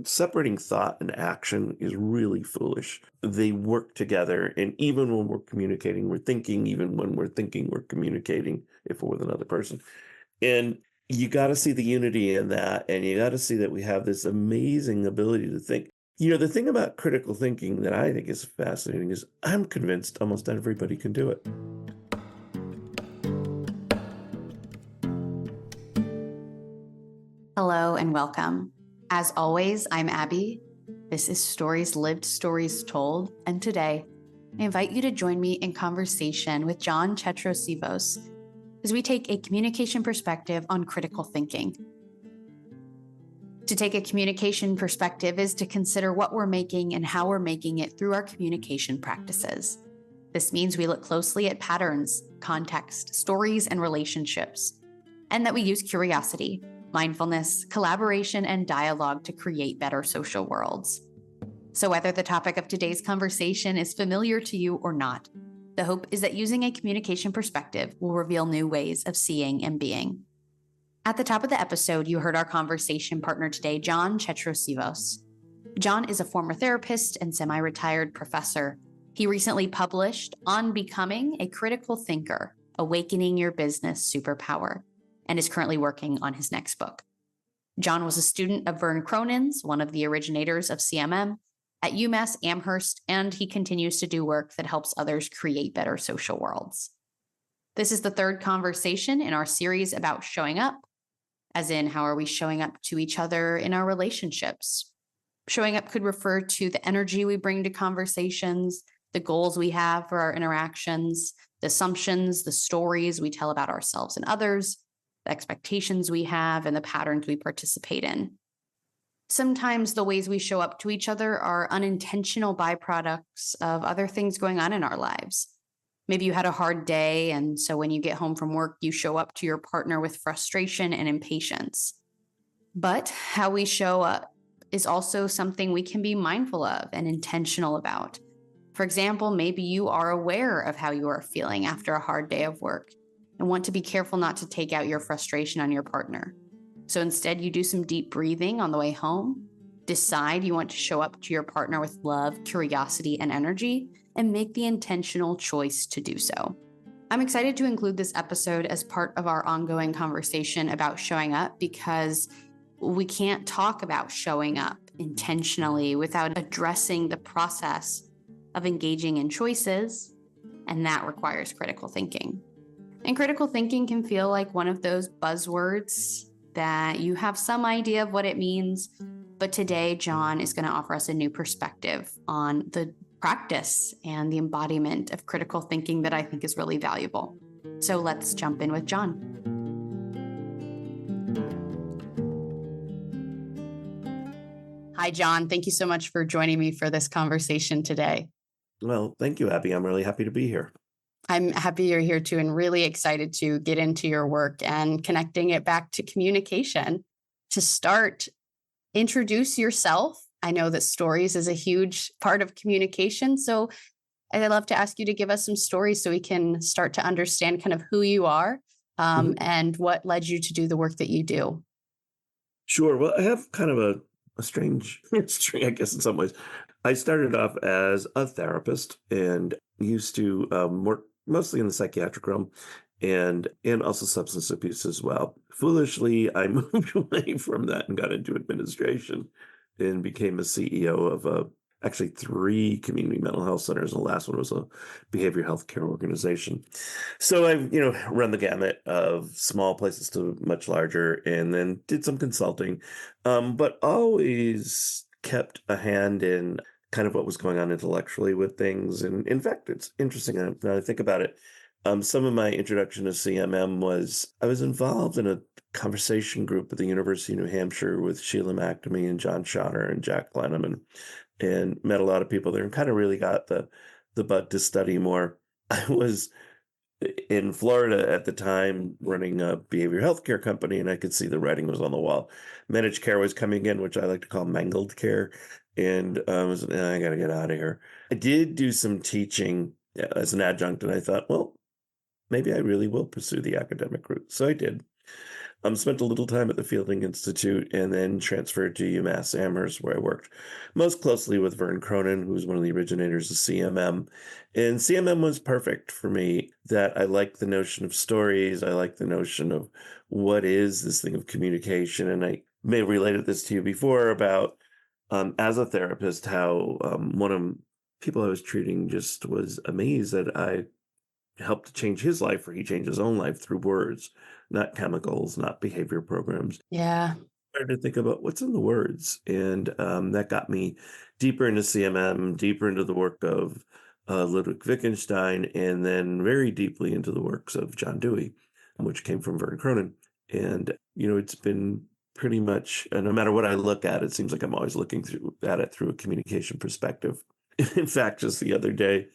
separating thought and action is really foolish. They work together. And even when we're communicating, we're thinking. Even when we're thinking, we're communicating if we're with another person. And you got to see the unity in that. And you got to see that we have this amazing ability to think. The thing about critical thinking that I think is fascinating is I'm convinced almost everybody can do it. Hello and welcome. As always, I'm Abbie. This is Stories Lived, Stories Told, and today I invite you to join me in conversation with John Chetro Szivos as we take a communication perspective on critical thinking. To take a communication perspective is to consider what we're making and how we're making it through our communication practices. This means we look closely at patterns, context, stories, and relationships, and that we use curiosity, mindfulness, collaboration, and dialogue to create better social worlds. So whether the topic of today's conversation is familiar to you or not, the hope is that using a communication perspective will reveal new ways of seeing and being. At the top of the episode, you heard our conversation partner today, John Chetro Szivos. John is a former therapist and semi-retired professor. He recently published On Becoming a Critical Thinker, Awakening Your Business Superpower, and is currently working on his next book. John was a student of Vern Cronen's, one of the originators of CMM, at UMass Amherst, and he continues to do work that helps others create better social worlds. This is the third conversation in our series about showing up, as in how are we showing up to each other in our relationships. Showing up could refer to the energy we bring to conversations, the goals we have for our interactions, the assumptions, the stories we tell about ourselves and others, the expectations we have, and the patterns we participate in. Sometimes the ways we show up to each other are unintentional byproducts of other things going on in our lives. Maybe you had a hard day, and so when you get home from work, you show up to your partner with frustration and impatience. But how we show up is also something we can be mindful of and intentional about. For example, maybe you are aware of how you are feeling after a hard day of work and want to be careful not to take out your frustration on your partner. So instead, you do some deep breathing on the way home, decide you want to show up to your partner with love, curiosity, and energy, and make the intentional choice to do so. I'm excited to include this episode as part of our ongoing conversation about showing up because we can't talk about showing up intentionally without addressing the process of engaging in choices, and that requires critical thinking. And critical thinking can feel like one of those buzzwords that you have some idea of what it means, but today John is going to offer us a new perspective on the practice and the embodiment of critical thinking that I think is really valuable. So let's jump in with John. Hi, John. Thank you so much for joining me for this conversation today. Well, thank you, Abbie. I'm really happy to be here. I'm happy you're here too, and really excited to get into your work and connecting it back to communication. To start, introduce yourself. I know that stories is a huge part of communication, so I'd love to ask you to give us some stories so we can start to understand kind of who you are and what led you to do the work that you do. Sure. Well, I have kind of a strange history, I guess, in some ways. I started off as a therapist and used to work mostly in the psychiatric realm and also substance abuse as well. Foolishly, I moved away from that and got into administration and became a CEO of actually 3 community mental health centers. The last one was a behavioral health care organization. So I've, run the gamut of small places to much larger, and then did some consulting, but always kept a hand in kind of what was going on intellectually with things. And in fact, it's interesting when I think about it. Some of my introduction to CMM was I was involved in a conversation group at the University of New Hampshire with Sheila McNamee and John Schotter and Jack Glenham, and met a lot of people there and kind of really got the bug to study more. I was in Florida at the time running a behavioral health care company, and I could see the writing was on the wall. Managed care was coming in, which I like to call mangled care. And I got to get out of here. I did do some teaching as an adjunct, and I thought, well, maybe I really will pursue the academic route. So I did. Spent a little time at the Fielding Institute and then transferred to UMass Amherst, where I worked most closely with Vern Cronen, who's one of the originators of CMM. And CMM was perfect for me, that I like the notion of stories. I like the notion of what is this thing of communication. And I may have related this to you before about, as a therapist, how one of people I was treating just was amazed that I helped to change his life, or he changed his own life through words, not chemicals, not behavior programs. Yeah. I started to think about what's in the words, and that got me deeper into CMM, deeper into the work of Ludwig Wittgenstein, and then very deeply into the works of John Dewey, which came from Vern Cronen. And it's been pretty much, no matter what I look at, it seems like I'm always looking at it through a communication perspective. In fact, just the other day,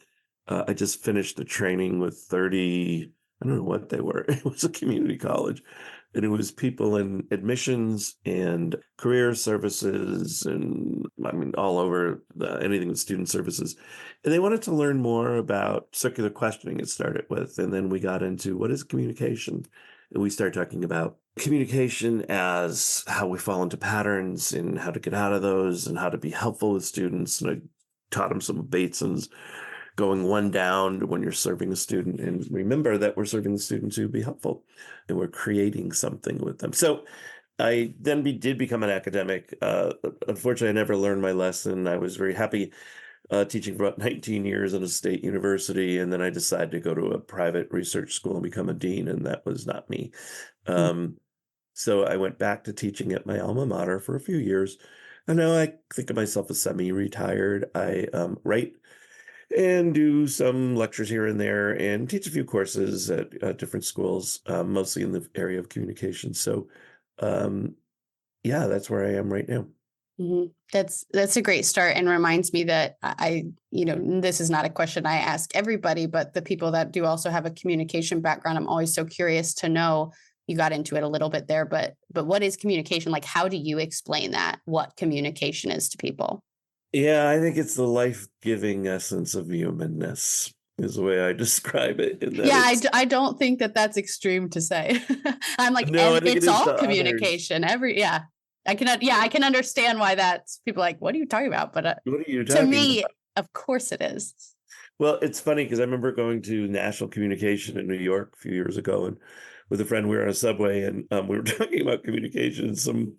I just finished a training with 30, I don't know what they were. It was a community college, and it was people in admissions and career services, and I mean, all over anything with student services. And they wanted to learn more about circular questioning, it started with. And then we got into what is communication? And we started talking about communication as how we fall into patterns and how to get out of those and how to be helpful with students. And I taught them some of Bateson's going one down when you're serving a student, and remember that we're serving the student to be helpful and we're creating something with them. So I then did become an academic. Unfortunately, I never learned my lesson. I was very happy teaching for about 19 years at a state university, and then I decided to go to a private research school and become a dean, and that was not me. So I went back to teaching at my alma mater for a few years, and now I think of myself as semi-retired. I write and do some lectures here and there and teach a few courses at different schools, mostly in the area of communication. So, yeah, that's where I am right now. Mm-hmm. That's a great start, and reminds me that this is not a question I ask everybody, but the people that do also have a communication background, I'm always so curious to know. You got into it a little bit there, but what is communication? Like, how do you explain that, what communication is to people? Yeah, I think it's the life-giving essence of humanness is the way I describe it. In that Yeah, I don't think that that's extreme to say. I'm like, no, I think it it's is all to others. communication. I can understand why that's people are like, what are you talking about? But What are you to talking me, about? of course it is. Well, it's funny because I remember going to National Communication in New York a few years ago, and with a friend, we were on a subway, and we were talking about communication. And some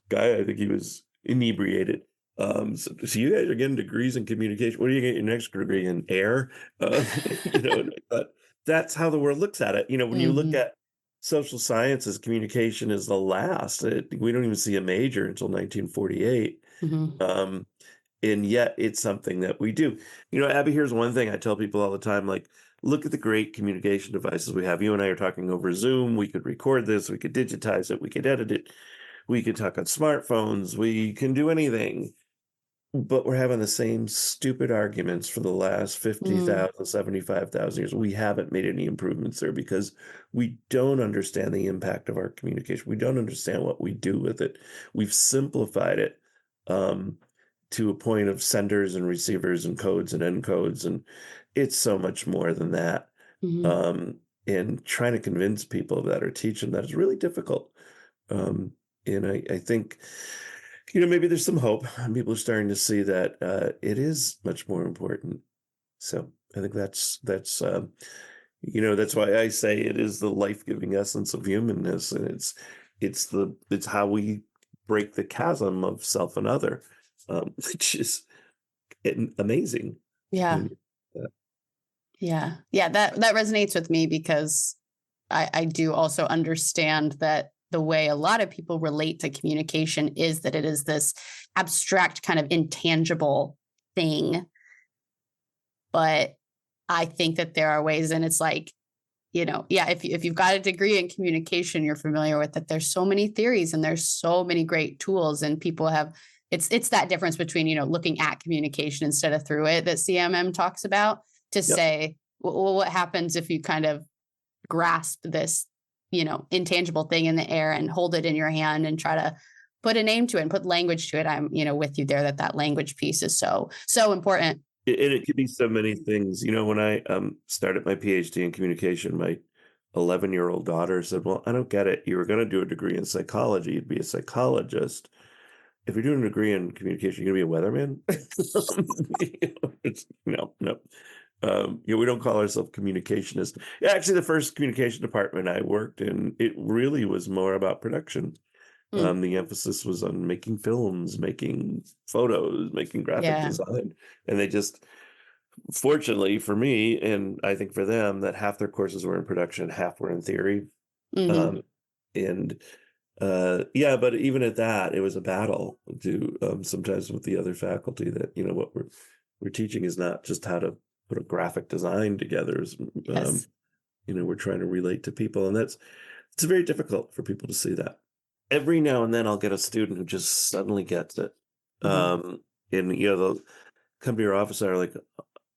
guy, I think he was inebriated. So you guys are getting degrees in communication. What do you get your next degree in? Air? And I thought, that's how the world looks at it. When you look Hmm. at social sciences, communication is the last. We don't even see a major until 1948. Hmm. Um, and yet it's something that we do. Abbie, here's one thing I tell people all the time, like, look at the great communication devices we have. You and I are talking over Zoom. We could record this, we could digitize it, we could edit it, we could talk on smartphones, we can do anything. But we're having the same stupid arguments for the last 50,000, 75,000 years. We haven't made any improvements there because we don't understand the impact of our communication. We don't understand what we do with it. We've simplified it to a point of senders and receivers and codes and encodes, and it's so much more than that. Hmm. Um, and trying to convince people of that or teach them that is really difficult. And I think maybe there's some hope. People are starting to see that it is much more important. So I think that's that's why I say it is the life-giving essence of humanness, and it's how we break the chasm of self and other, which is amazing. Yeah. when- uh, Yeah. That resonates with me because I do also understand that the way a lot of people relate to communication is that it is this abstract kind of intangible thing. But I think that there are ways, and it's like, if you've got a degree in communication, you're familiar with that. There's so many theories and there's so many great tools, and people have, it's that difference between, looking at communication instead of through it that CMM talks about to Yep. say, well, what happens if you kind of grasp this, intangible thing in the air and hold it in your hand and try to put a name to it and put language to it. I'm, with you there that language piece is so, so important. And it could be so many things. When I started my PhD in communication, my 11-year-old daughter said, well, I don't get it. You were going to do a degree in psychology. You'd be a psychologist. If you're doing a degree in communication, you're going to be a weatherman? No. We don't call ourselves communicationists. Yeah, actually, the first communication department I worked in, it really was more about production. Mm. The emphasis was on making films, making photos, making graphic Yeah. design. And they just, fortunately for me, and I think for them, that half their courses were in production, half were in theory. Hmm. Um, and yeah, but even at that, it was a battle to sometimes with the other faculty that, what we're teaching is not just how to put a graphic design together. Yes. We're trying to relate to people, and it's very difficult for people to see that. Every now and then I'll get a student who just suddenly gets it. Hmm. And they'll come to your office and are like,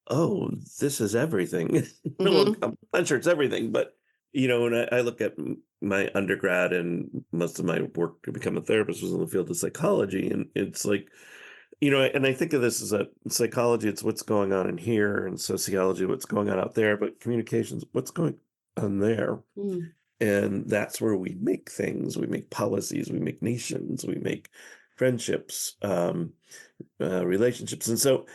oh, this is everything. Well, Hmm. I'm not sure it's everything, but when I look at my undergrad and most of my work to become a therapist was in the field of psychology, and it's like, and I think of this as a psychology, it's what's going on in here, and sociology, what's going on out there, but communications, what's going on there. Mm. And that's where we make things, we make policies, we make nations, we make friendships, relationships. And so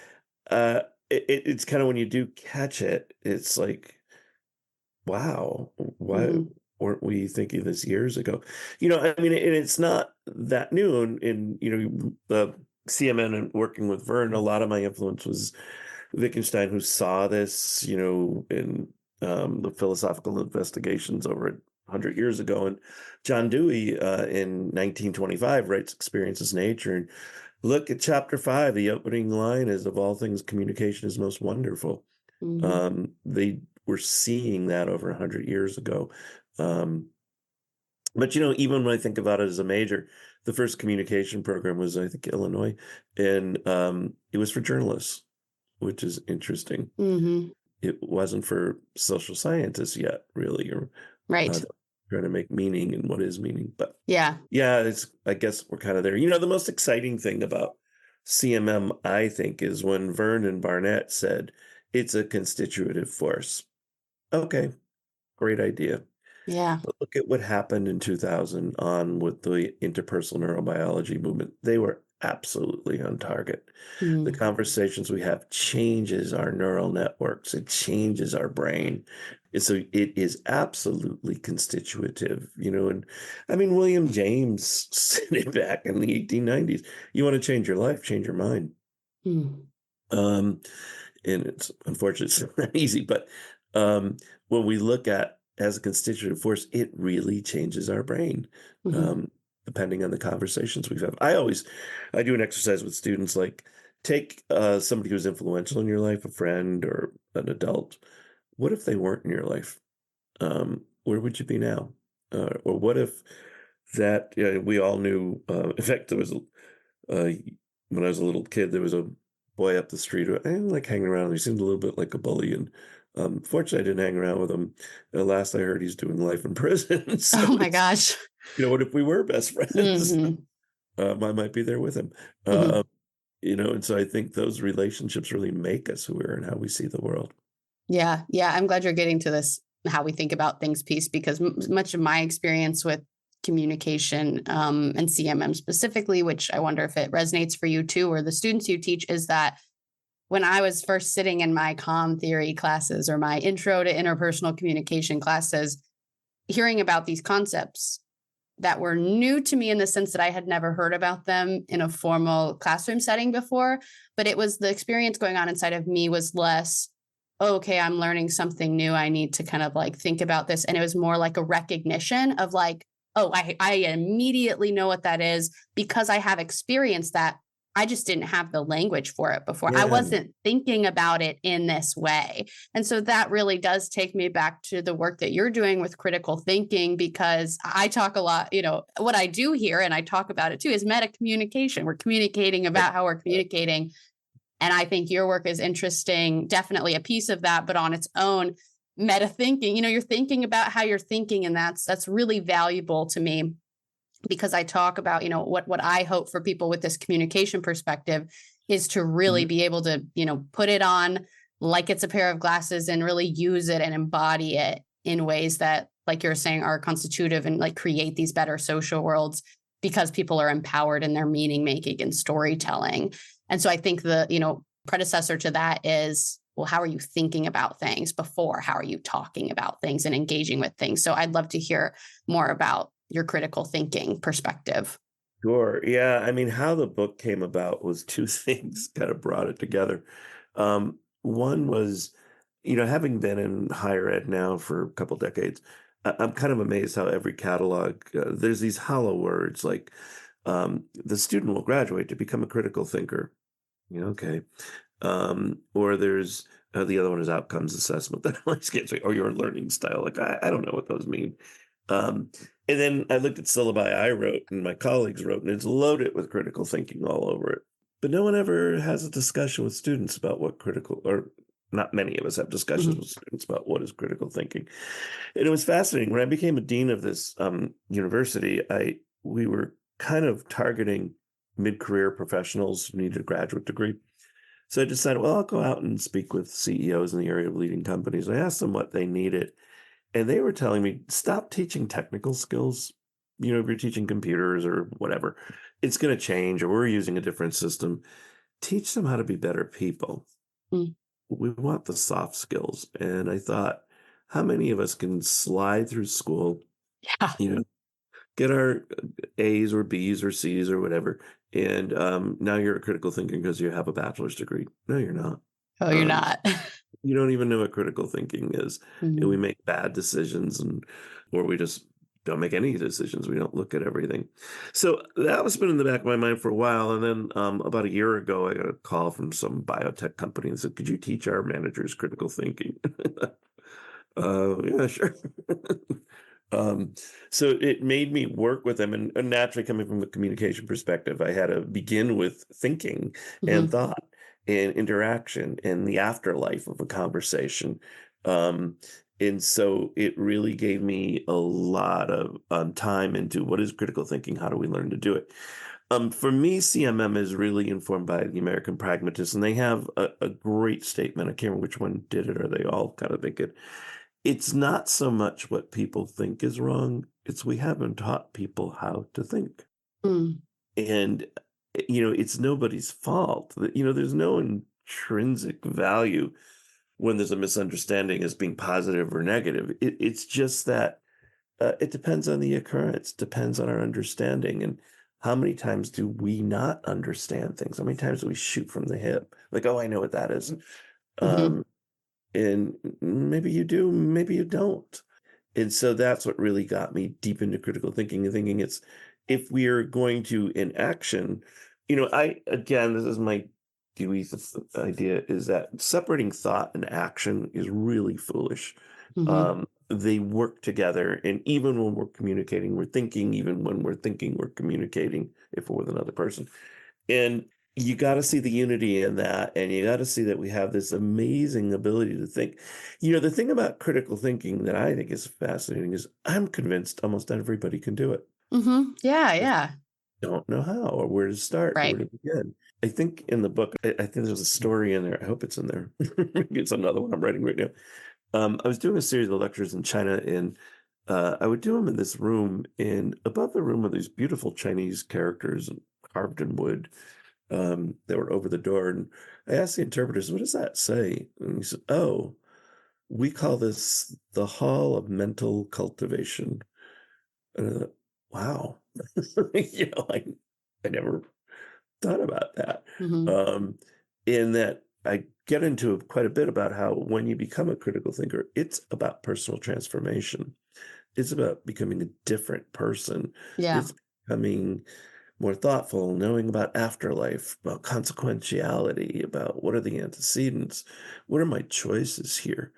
it's kind of when you do catch it, it's like, wow, why Hmm. weren't we thinking this years ago? I mean, and it's not that new. And CMN and working with Vern, a lot of my influence was Wittgenstein, who saw this, in the philosophical investigations over 100 years ago. And John Dewey in 1925 writes Experience as Nature. And look at chapter 5. The opening line is, of all things, communication is most wonderful. Hmm. They were seeing that over 100 years ago. But even when I think about it as a major, the first communication program was, I think, Illinois, and it was for journalists, which is interesting. Hmm. It wasn't for social scientists yet, really, or Right. trying to make meaning and what is meaning. But Yeah. yeah, I guess we're kind of there. The most exciting thing about CMM, I think, is when Vern and Barnett said it's a constitutive force. Okay, great idea. Yeah. But look at what happened in 2000 on with the interpersonal neurobiology movement. They were absolutely on target. The Mm. conversations we have changes our neural networks. It changes our brain. And so it is absolutely constitutive, and I mean, William James said it back in the 1890s. You want to change your life, change your mind. Mm. Um, and it's unfortunate, it's not easy, but when we look at as a constitutive force, it really changes our brain, Hmm. um, depending on the conversations we've had. I do an exercise with students, like take somebody who's influential in your life, a friend or an adult. What if they weren't in your life? Where would you be now? Or what if that, we all knew, in fact, there was, when I was a little kid, there was a boy up the street who I didn't like hanging around. He seemed a little bit like a bully, and fortunately, I didn't hang around with him. At last, I heard he's doing life in prison. So Oh my it's, gosh. what if we were best friends? Hmm. I might be there with him. Hmm. Uh, and so I think those relationships really make us who we are and how we see the world. Yeah. Yeah. I'm glad you're getting to this, how we think about things piece, because much of my experience with communication and CMM specifically, which I wonder if it resonates for you too, or the students you teach, is that when I was first sitting in my comm theory classes or my intro to interpersonal communication classes, hearing about these concepts that were new to me in the sense that I had never heard about them in a formal classroom setting before. But it was the experience going on inside of me was less, oh, okay, I'm learning something new. I need to kind of like think about this. And it was more like a recognition of like, oh, I immediately know what that is because I have experienced that. I just didn't have the language for it before. I Yeah. wasn't thinking about it in this way. And so that really does take me back to the work that you're doing with critical thinking, because I talk a lot, what I do here, and I talk about it too, is meta communication. We're communicating about how we're communicating. And I think your work is interesting, definitely a piece of that, but on its own, meta thinking, you're thinking about how you're thinking. And that's really valuable to me, because I talk about, what I hope for people with this communication perspective is to really Mhm. be able to, put it on like it's a pair of glasses and really use it and embody it in ways that, like you're saying, are constitutive and like create these better social worlds because people are empowered in their meaning making and storytelling. And so I think the, predecessor to that is, well, how are you thinking about things before? How are you talking about things and engaging with things? So I'd love to hear more about your critical thinking perspective. Sure. Yeah. I mean, how the book came about was two things kind of brought it together. One was, having been in higher ed now for a couple decades, I'm kind of amazed how every catalog, there's these hollow words like the student will graduate to become a critical thinker. Okay. Or there's the other one is outcomes assessment that always gets me, or your learning style. Like, I don't know what those mean. And then I looked at syllabi I wrote and my colleagues wrote, and it's loaded with critical thinking all over it. But no one ever has a discussion with students about what or not many of us have discussions with students about what is critical thinking. And it was fascinating. When I became a dean of this university, we were kind of targeting mid-career professionals who needed a graduate degree. So I decided, well, I'll go out and speak with CEOs in the area of leading companies. I asked them what they needed. And they were telling me, stop teaching technical skills. If you're teaching computers or whatever, it's going to change, or we're using a different system. Teach them how to be better people. We want the soft skills. And I thought, how many of us can slide through school, get our A's or B's or C's or whatever, and now you're a critical thinker because you have a bachelor's degree. No, you're not. Oh, you're not. You don't even know what critical thinking is. And we make bad decisions, or we just don't make any decisions. We don't look at everything. So that was been in the back of my mind for a while. And then about a year ago, I got a call from some biotech company and said, could you teach our managers critical thinking? Yeah, sure. So it made me work with them, and naturally, coming from the communication perspective, I had to begin with thinking and thought and interaction and the afterlife of a conversation. And so it really gave me a lot of time into what is critical thinking, how do we learn to do it. For me, CMM is really informed by the American pragmatists, and they have a great statement. I can't remember which one did it, or they all kind of think it. It's not so much what people think is wrong, it's we haven't taught people how to think. And, it's nobody's fault. There's no intrinsic value when there's a misunderstanding as being positive or negative. It's just that it depends on the occurrence, depends on our understanding. And how many times do we not understand things? How many times do we shoot from the hip? Like, oh, I know what that is. And maybe you do, maybe you don't. And so that's what really got me deep into critical thinking and thinking it's, if we are going to in action, this is my Dewey idea, is that separating thought and action is really foolish. They work together. And even when we're communicating, we're thinking. Even when we're thinking, we're communicating, if we're with another person. And you got to see the unity in that. And you got to see that we have this amazing ability to think. The thing about critical thinking that I think is fascinating is I'm convinced almost everybody can do it. Yeah. Don't know how or where to start, Right. or where to begin. I think in the book, I think there's a story in there. I hope it's in there. Maybe it's another one I'm writing right now. I was doing a series of lectures in China, and I would do them in this room. And above the room were these beautiful Chinese characters carved in wood. They were over the door. And I asked the interpreters, what does that say? And he said, oh, we call this the Hall of Mental Cultivation. And I thought, wow. I never thought about that. In that I get into quite a bit about how when you become a critical thinker, it's about personal transformation. It's about becoming a different person. Yeah. It's becoming more thoughtful, knowing about afterlife, about consequentiality, about what are the antecedents, what are my choices here.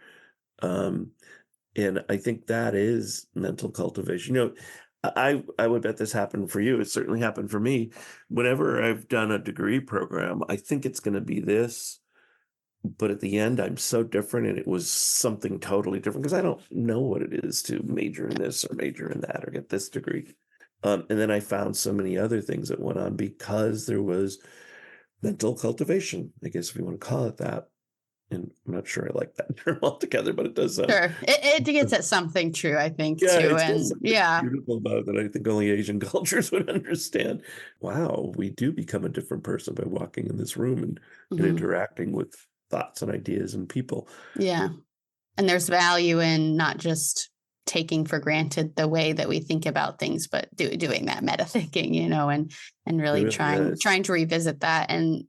And I think that is mental cultivation. I would bet this happened for you. It certainly happened for me. Whenever I've done a degree program, I think it's going to be this, but at the end, I'm so different, and it was something totally different because I don't know what it is to major in this or major in that or get this degree. And then I found so many other things that went on because there was mental cultivation, I guess if you want to call it that. And I'm not sure I like that term altogether, but it does sound. Sure. It gets at something true, I think, Yeah, too. it's got And something yeah. beautiful about it that I think only Asian cultures would understand. Wow, we do become a different person by walking in this room and Mhm. interacting with thoughts and ideas and people. Yeah. And there's value in not just taking for granted the way that we think about things, but doing that meta thinking, and really It really trying is. to revisit that. And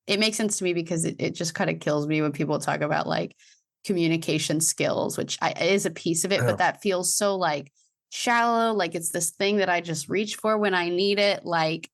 it makes sense to me because it just kind of kills me when people talk about like communication skills, which is a piece of it, but Oh, that feels so like shallow, like it's this thing that I just reach for when I need it. Like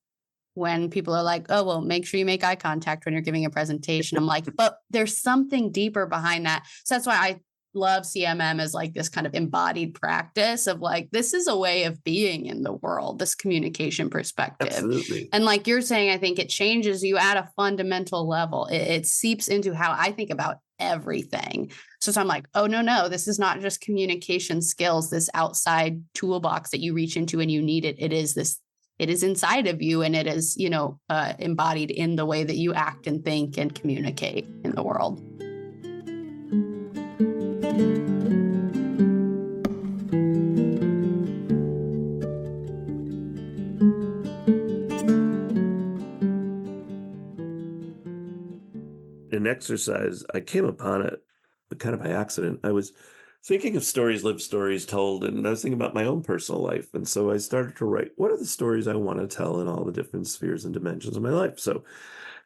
when people are like, oh, well, make sure you make eye contact when you're giving a presentation. I'm like, but there's something deeper behind that. So that's why I love CMM as like this kind of embodied practice of like, this is a way of being in the world, this communication perspective. absolutely. And like you're saying, I think it changes you at a fundamental level. It seeps into how I think about everything. So I'm like, oh, no, this is not just communication skills, this outside toolbox that you reach into and you need it. It is inside of you, and it is, embodied in the way that you act and think and communicate in the world. An exercise, I came upon it kind of by accident. I was thinking of stories, lived stories told, and I was thinking about my own personal life. And so I started to write, what are the stories I want to tell in all the different spheres and dimensions of my life? So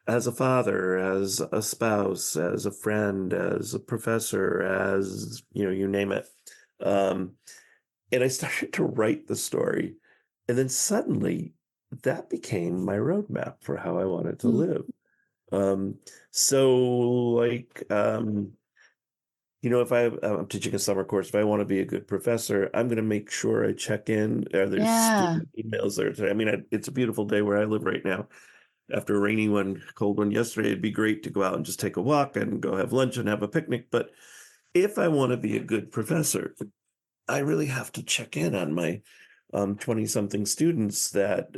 as a father, as a spouse, as a friend, as a professor, as, you name it. Um, and I started to write the story. And then suddenly that became my roadmap for how I wanted to Mm. live. Um, so like, if I'm teaching a summer course, if I want to be a good professor, I'm going to make sure I check in. Are there Yeah. student emails there today? I mean, it's a beautiful day where I live right now. After a rainy one, cold one yesterday, it'd be great to go out and just take a walk and go have lunch and have a picnic. But if I want to be a good professor, I really have to check in on my 20-something students that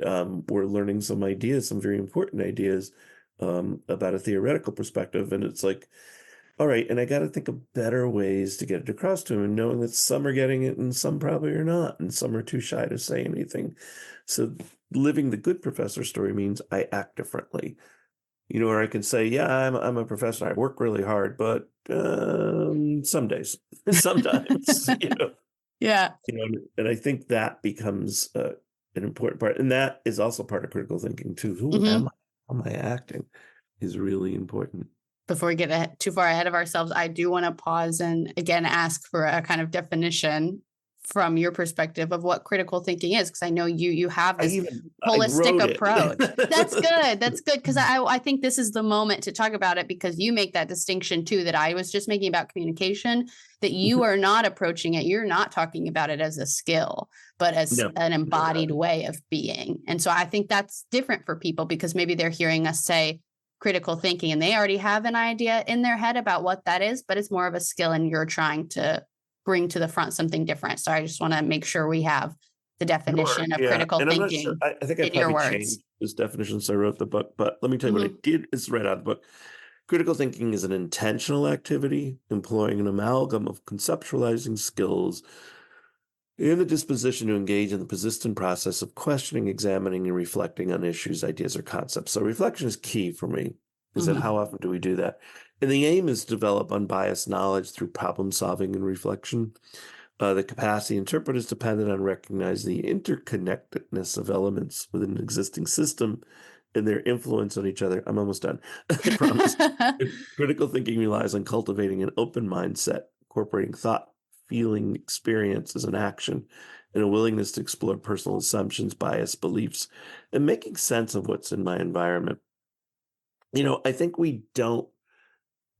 were learning some ideas, some very important ideas about a theoretical perspective. And it's like, all right, and I got to think of better ways to get it across to them, and knowing that some are getting it and some probably are not, and some are too shy to say anything. So living the good professor story means I act differently. Or I can say, yeah, I'm a professor. I work really hard, but some days, sometimes, Yeah. and I think that becomes an important part, and that is also part of critical thinking too. Who Mhm. am I? How am I acting? Is really important. Before we get too far ahead of ourselves, I do want to pause and again ask for a kind of definition from your perspective of what critical thinking is, because I know you have this I holistic wrote approach. it. That's good. That's good, because I think this is the moment to talk about it, because you make that distinction too that I was just making about communication, that you are not approaching it. You're not talking about it as a skill, but as No, an embodied way of being. And so I think that's different for people, because maybe they're hearing us say critical thinking and they already have an idea in their head about what that is, but it's more of a skill and you're trying to bring to the front something different. So I just want to make sure we have the definition of yeah. critical And I'm not sure. thinking I think I in your probably words. changed this definition since I wrote the book, but let me tell you what I Mhm. did is right out of the book. Critical thinking is an intentional activity employing an amalgam of conceptualizing skills in the disposition to engage in the persistent process of questioning, examining, and reflecting on issues, ideas, or concepts. So reflection is key for me. Is that Mhm. how often do we do that? And the aim is to develop unbiased knowledge through problem solving and reflection. The capacity to interpret is dependent on recognizing the interconnectedness of elements within an existing system and their influence on each other. I'm almost done. I promise. Critical thinking relies on cultivating an open mindset, incorporating thought, feeling, experiences, and action, and a willingness to explore personal assumptions, bias, beliefs, and making sense of what's in my environment. I think we don't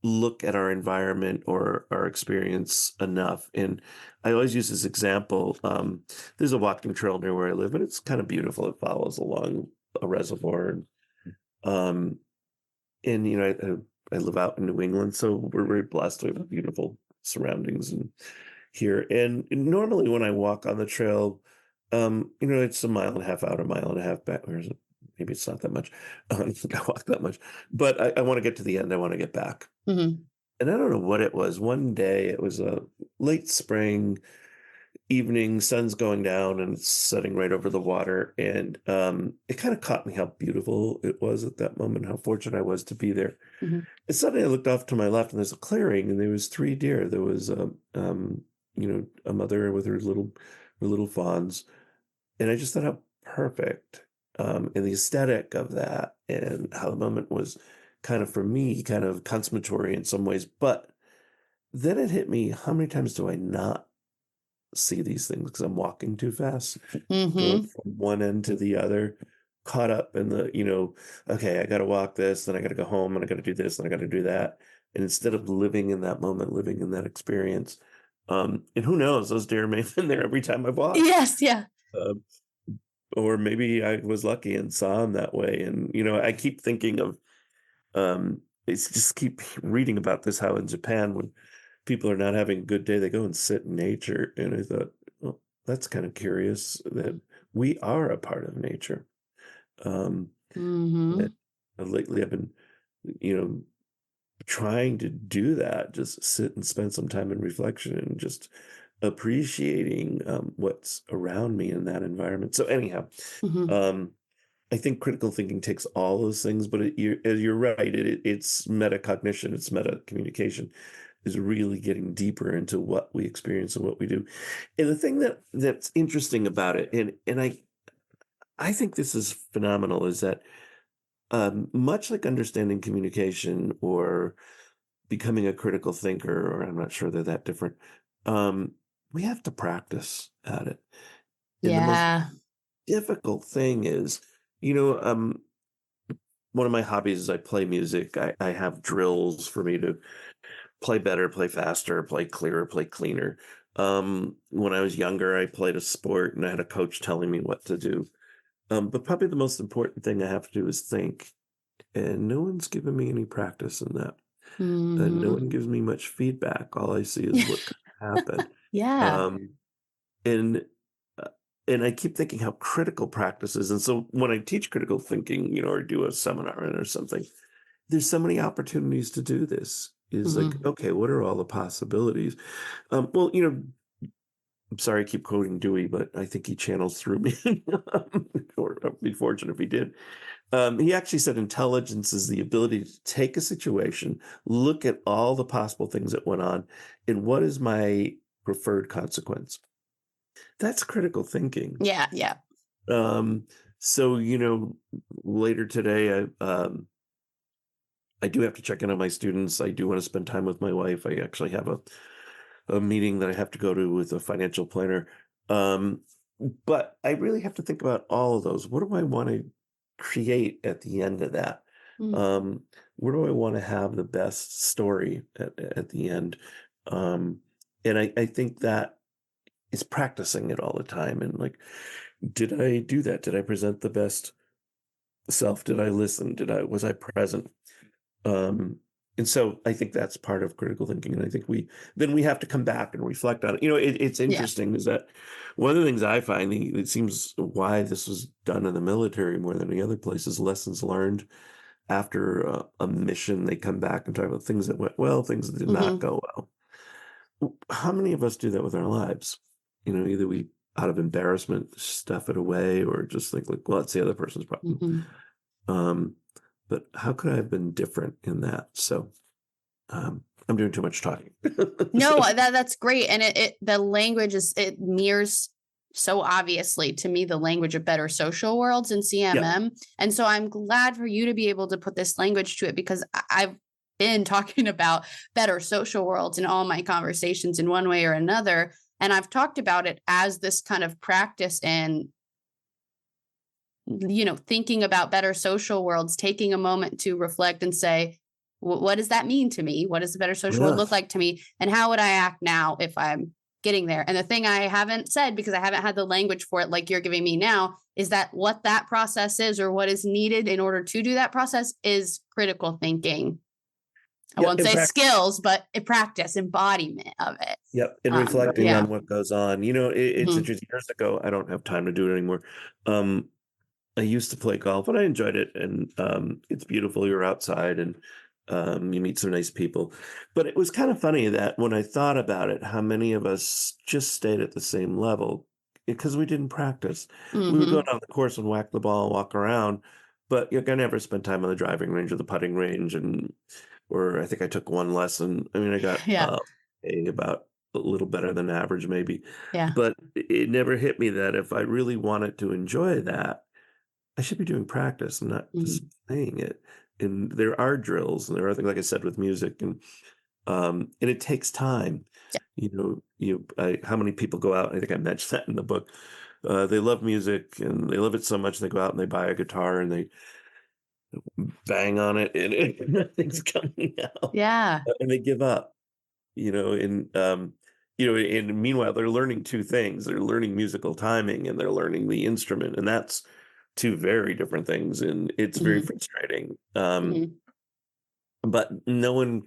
look at our environment or our experience enough. And I always use this example. There's a walking trail near where I live, and it's kind of beautiful. It follows along a reservoir. Um, and, I live out in New England, so we're very blessed. We have beautiful surroundings here. And normally when I walk on the trail, it's a mile and a half out, a mile and a half back. Where is it? Maybe it's not that much. I walk that much, but I want to get to the end. I want to get back. Mhm. and I don't know what it was. One day, it was a late spring evening, sun's going down and it's setting right over the water. And it kind of caught me how beautiful it was at that moment, how fortunate I was to be there. Mhm. And suddenly I looked off to my left and there's a clearing and there was 3 deer. There was a mother with her little fawns. And I just thought how perfect, and the aesthetic of that and how the moment was kind of, for me, kind of consummatory in some ways. But then it hit me, how many times do I not see these things because I'm walking too fast, going Mhm. from one end to the other, caught up in okay, I got to walk this, then I got to go home, and I got to do this, and I got to do that. And instead of living in that moment, living in that experience, and who knows, those deer may have been there every time I've walked. Yes, yeah. Um, or maybe I was lucky and saw them that way. And, I keep thinking of, it's just keep reading about this, how in Japan, when people are not having a good day, they go and sit in nature. And I thought, well, that's kind of curious that we are a part of nature. And Mhm. lately I've been, you know, trying to do that, just sit and spend some time in reflection and just appreciating what's around me in that environment. So anyhow, Mhm. um, I think critical thinking takes all those things, but you're right. It's metacognition, it's meta communication, is really getting deeper into what we experience and what we do. And the thing that's interesting about it, and I think this is phenomenal, is that much like understanding communication or becoming a critical thinker, or I'm not sure they're that different, um, we have to practice at it. And the most Yeah. difficult thing is, you know, um, one of my hobbies is I play music. I have drills for me to play better, play faster, play clearer, play cleaner. When I was younger, I played a sport and I had a coach telling me what to do. But probably the most important thing I have to do is think. And no one's given me any practice in that. And no Mhm. one gives me much feedback. All I see is what could happen. Yeah. Um, and uh, and I keep thinking how critical practice is. And so when I teach critical thinking, or do a seminar or something, there's so many opportunities to do this. Is like, Mhm. okay, what are all the possibilities? Well, I'm sorry I keep quoting Dewey, but I think he channels through me. Or I'd be fortunate if he did. He actually said intelligence is the ability to take a situation, look at all the possible things that went on, and what is my preferred consequence. That's critical thinking. Yeah, yeah. Um, so, later today, I do have to check in on my students. I do want to spend time with my wife. I actually have a meeting that I have to go to with a financial planner. Um, but I really have to think about all of those. What do I want to create at the end of that? Mm. Um, where do I want to have the best story at the end? Um, and I think that is practicing it all the time. And like, did I do that? Did I present the best self? Did I listen? Was I present? Um, and so I think that's part of critical thinking. And I think we have to come back and reflect on it. It's Yeah. interesting is that one of the things I find, it seems why this was done in the military more than any other place, is lessons learned after a mission. They come back and talk about things that went well, things that did not Mhm. go well. How many of us do that with our lives? Either we, out of embarrassment, stuff it away, or just think like, well, it's the other person's problem. Mhm. Um, but how could I have been different in that? So I'm doing too much talking. No, So, that's great. And the language it mirrors so obviously to me the language of better social worlds and yeah, CMM. And so I'm glad for you to be able to put this language to it because I've been talking about better social worlds in all my conversations in one way or another. And I've talked about it as this kind of practice in, thinking about better social worlds, taking a moment to reflect and say, what does that mean to me? What does a better social world yeah, look like to me? And how would I act now if I'm getting there? And the thing I haven't said, because I haven't had the language for it like you're giving me now, is that what that process is or what is needed in order to do that process is critical thinking. I yeah. won't In say fact, skills, but a practice, embodiment of it. yep. And reflecting Yeah. on what goes on. It's Mhm. interesting. Years ago, I don't have time to do it anymore. I used to play golf and I enjoyed it, and it's beautiful. You're outside, and You meet some nice people. But it was kind of funny that when I thought about it, how many of us just stayed at the same level because we didn't practice. We would go Hmm. down the course and whack the ball, walk around, but you're gonna never spend time on the driving range or the putting range. And or I think I took one lesson. I mean, I got Yeah. about a little better than average, maybe. Yeah. But it never hit me that if I really wanted to enjoy that, I should be doing practice and not just Mhm. playing it. And there are drills and there are things, like I said, with music, and it takes time. Yeah. How many people go out? I think I mentioned that in the book. They love music and they love it so much they go out and they buy a guitar and they bang on it and nothing's coming out, Yeah. and they give up. And meanwhile they're learning two things. They're learning musical timing and they're learning the instrument, and that's two very different things, and it's very Hmm. frustrating. Hmm. But no one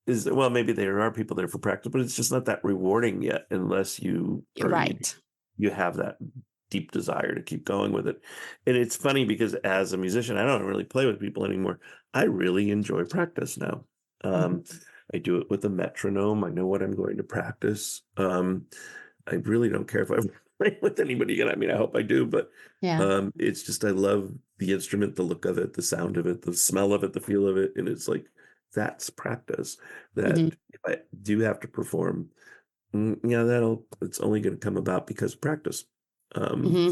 is, well, maybe there are people there for practice, but it's just not that rewarding yet unless Right. you have that deep desire to keep going with it. And it's funny because as a musician, I don't really play with people anymore. I really enjoy practice now. Mhm. Um, I do it with a metronome. I know what I'm going to practice. I really don't care if I play with anybody again. I mean, I hope I do, but Yeah. it's just I love the instrument, the look of it, the sound of it, the smell of it, the feel of it, and it's like that's practice. That Hmm. if I do have to perform, yeah, it's only going to come about because of practice, um, Hmm.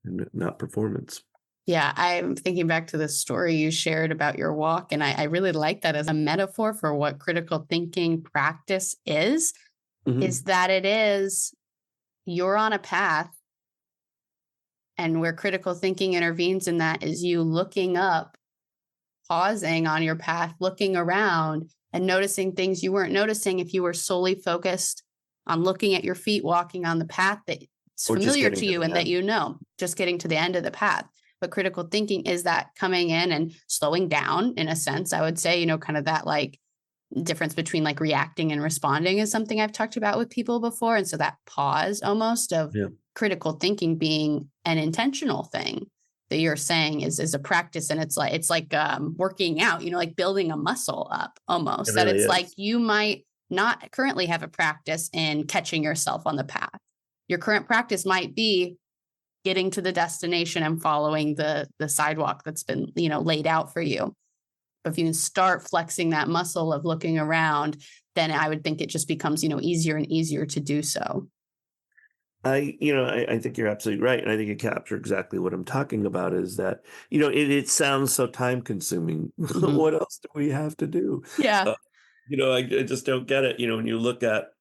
and not performance. Yeah. I'm thinking back to the story you shared about your walk, and I really like that as a metaphor for what critical thinking practice is Hmm. that it is you're on a path, and where critical thinking intervenes in that is you looking up, pausing on your path, looking around, and noticing things you weren't noticing if you were solely focused on looking at your feet walking on the path that's Or just familiar getting to to you the and that end. you know, just getting to the end of the path. But critical thinking is that coming in and slowing down in a sense, I would say, kind of that like difference between like reacting and responding is something I've talked about with people before. And so that pause almost of Yeah, critical thinking being an intentional thing that you're saying is a practice. And it's like working out, like building a muscle up it almost, that really it's like is. you might not currently have a practice in catching yourself on the path. Your current practice might be getting to the destination and following the sidewalk that's been, laid out for you. But if you can start flexing that muscle of looking around, then I would think it just becomes, easier and easier to do so. I think you're absolutely right. And I think you capture exactly what I'm talking about is that, it sounds so time consuming. Hmm. What else do we have to do? Yeah. Uh, I just don't get it. When you look at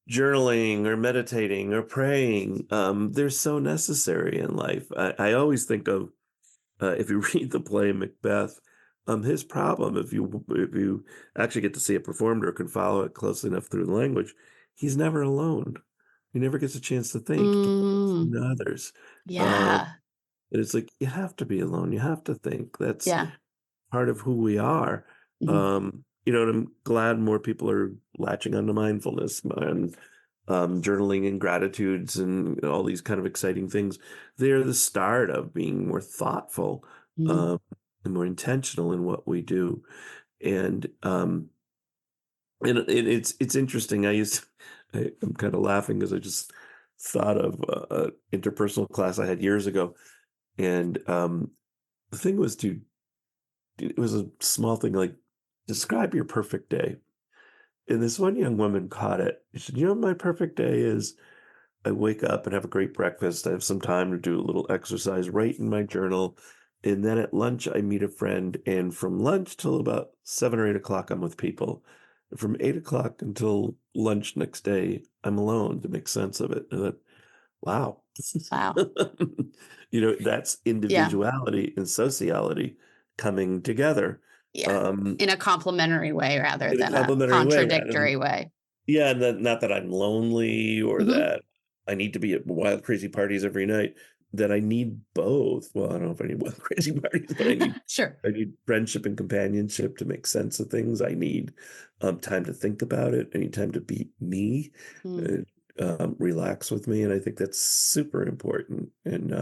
journaling or meditating or praying, they're so necessary in life. I always think of, if you read the play Macbeth, his problem, if you actually get to see it performed or can follow it closely enough through the language, he's never alone. He never gets a chance to think. He gets to listen Mm, to others. Um, yeah. and it's like you have to be alone. You have to think. That's Yeah. part of who we are. Mhm. And I'm glad more people are latching onto mindfulness and journaling and gratitudes and all these kind of exciting things. They're the start of being more thoughtful, Mhm. um, and more intentional in what we do. And it's interesting. I'm kind of laughing because I just thought of a interpersonal class I had years ago, and the thing was to it was a small thing like describe your perfect day. And this one young woman caught it. She said, my perfect day is I wake up and have a great breakfast. I have some time to do a little exercise, write in my journal. And then at lunch, I meet a friend. And from lunch till about 7 or 8 o'clock, I'm with people. And from 8 o'clock until lunch next day, I'm alone to make sense of it. And I thought, wow. Wow. That's Yeah. individuality and sociality coming together, Yeah. um, In a complementary way rather in a than a complementary way. contradictory way. Yeah, and not that I'm lonely or Hmm. that I need to be at wild, crazy parties every night, that I need both. Well, I don't know if I need wild, crazy parties, but Sure. I need friendship and companionship to make sense of things. I need time to think about it. I need time to be me, Mm. uh, relax with me, and I think that's super important. And